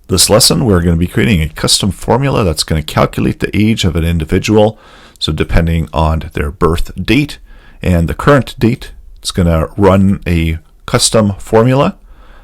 This lesson, we're going to be creating a custom formula that's going to calculate the age of an individual. So depending on their birth date and the current date, it's going to run a custom formula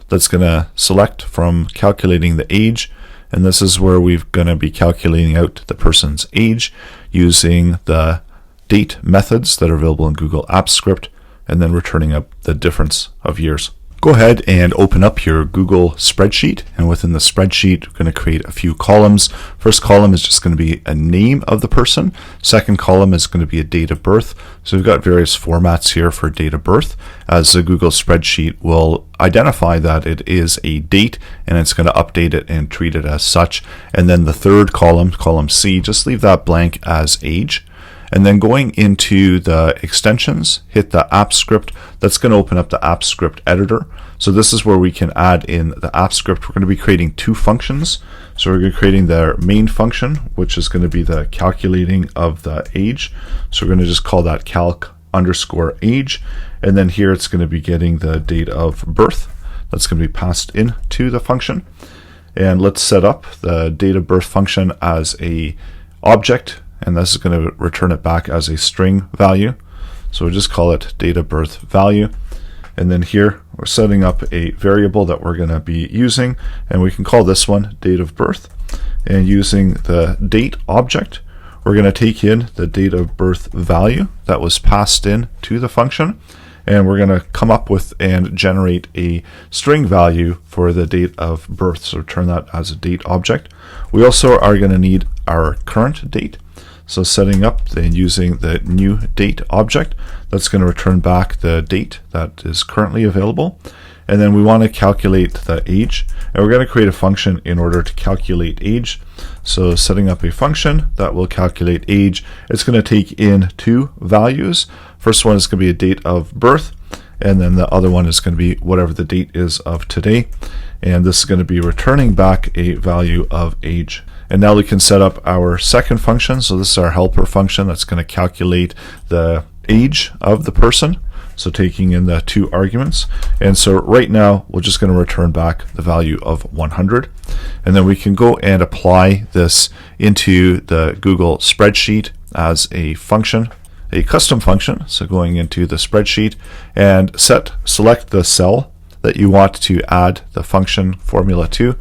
that's going to select from calculating the age. And this is where we're going to be calculating out the person's age using the date methods that are available in Google Apps Script, and then returning up the difference of years. Go ahead and open up your Google spreadsheet, and within the spreadsheet, we're going to create a few columns. First column is just going to be a name of the person. Second column is going to be a date of birth. So we've got various formats here for date of birth, as the Google spreadsheet will identify that it is a date, and it's going to update it and treat it as such. And then the third column, column C, just leave that blank as age. And then going into the extensions, hit the Apps Script. That's going to open up the Apps Script editor. So this is where we can add in the Apps Script. We're going to be creating two functions. So we're going to be creating the main function, which is going to be the calculating of the age. So we're going to just call that calc_age. And then here it's going to be getting the date of birth. That's going to be passed into the function. And let's set up the date of birth function as a object. And this is going to return it back as a string value. So we'll just call it date of birth value. And then here we're setting up a variable that we're going to be using, and we can call this one date of birth. And using the date object, we're going to take in the date of birth value that was passed in to the function, and we're going to come up with and generate a string value for the date of birth. So return that as a date object. We also are going to need our current date. So setting up and using the new date object, that's going to return back the date that is currently available. And then we want to calculate the age, and we're going to create a function in order to calculate age. So setting up a function that will calculate age, it's going to take in two values. First one is going to be a date of birth, and then the other one is going to be whatever the date is of today. And this is going to be returning back a value of age. And now we can set up our second function. So this is our helper function that's going to calculate the age of the person. So taking in the two arguments. And so right now, we're just going to return back the value of 100. And then we can go and apply this into the Google spreadsheet as a function, a custom function. So going into the spreadsheet and select the cell that you want to add the function formula to,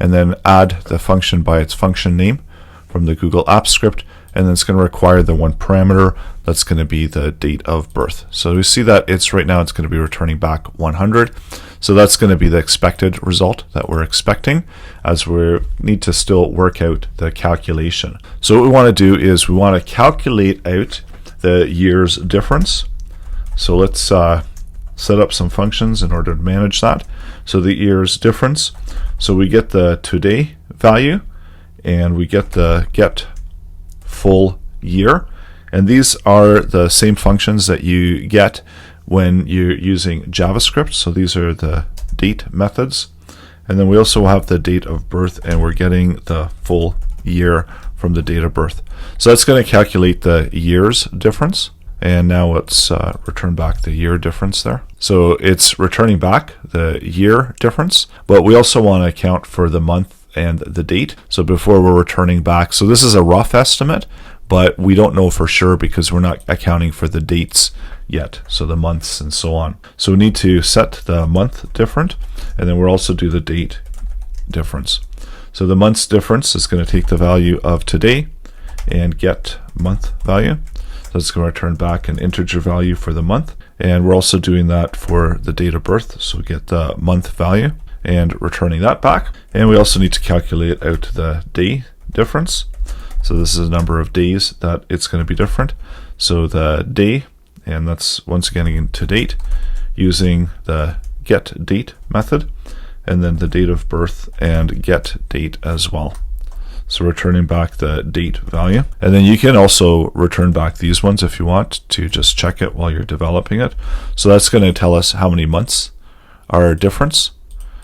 and then add the function by its function name from the Google Apps Script, and then it's going to require the one parameter that's going to be the date of birth. So we see that right now it's going to be returning back 100. So that's going to be the expected result that we're expecting, as we need to still work out the calculation. So what we want to do is we want to calculate out the year's difference. So let's set up some functions in order to manage that. So the year's difference, so we get the today value, and we get the get full year. And these are the same functions that you get when you're using JavaScript. So these are the date methods. And then we also have the date of birth, and we're getting the full year from the date of birth. So that's going to calculate the year's difference. And now let's return back the year difference there. So it's returning back the year difference, but we also want to account for the month and the date. So before we're returning back, so this is a rough estimate, but we don't know for sure because we're not accounting for the dates yet, so the months and so on. So we need to set the month different, and then we'll also do the date difference. So the month's difference is going to take the value of today and get month value. So it's going to return back an integer value for the month. And we're also doing that for the date of birth. So we get the month value and returning that back. And we also need to calculate out the day difference. So this is a number of days that it's going to be different. So the day, and that's once again into date, using the get date method, and then the date of birth and get date as well. So returning back the date value. And then you can also return back these ones if you want to just check it while you're developing it. So that's going to tell us how many months are difference.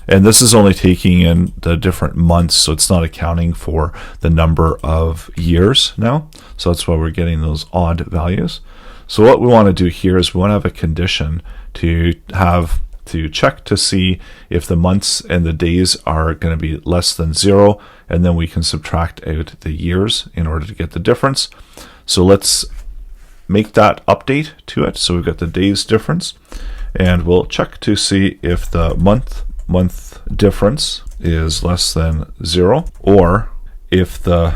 And this is only taking in the different months, so it's not accounting for the number of years now. So that's why we're getting those odd values. So what we want to do here is we want to have a condition to have to check to see if the months and the days are going to be less than 0, and then we can subtract out the years in order to get the difference. So let's make that update to it. So we've got the days difference, and we'll check to see if the month difference is less than 0, or if the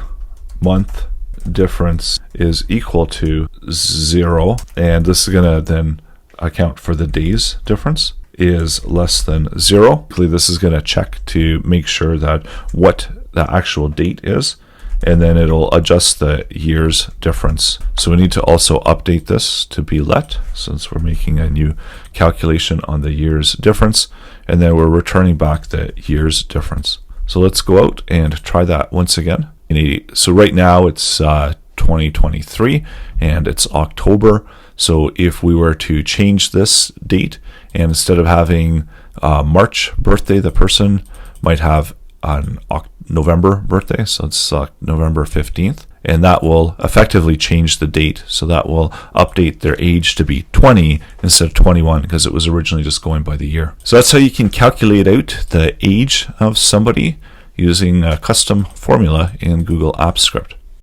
month difference is equal to 0, and this is going to then account for the days difference is less than 0. This is going to check to make sure that what the actual date is, and then it'll adjust the years difference. So we need to also update this to be let, since we're making a new calculation on the years difference, and then we're returning back the years difference. So let's go out and try that once again. So right now it's 2023 and it's October. So if we were to change this date, and instead of having March birthday, the person might have an November birthday, so it's November 15th, and that will effectively change the date. So that will update their age to be 20 instead of 21, because it was originally just going by the year. So that's how you can calculate out the age of somebody using a custom formula in Google Apps Script.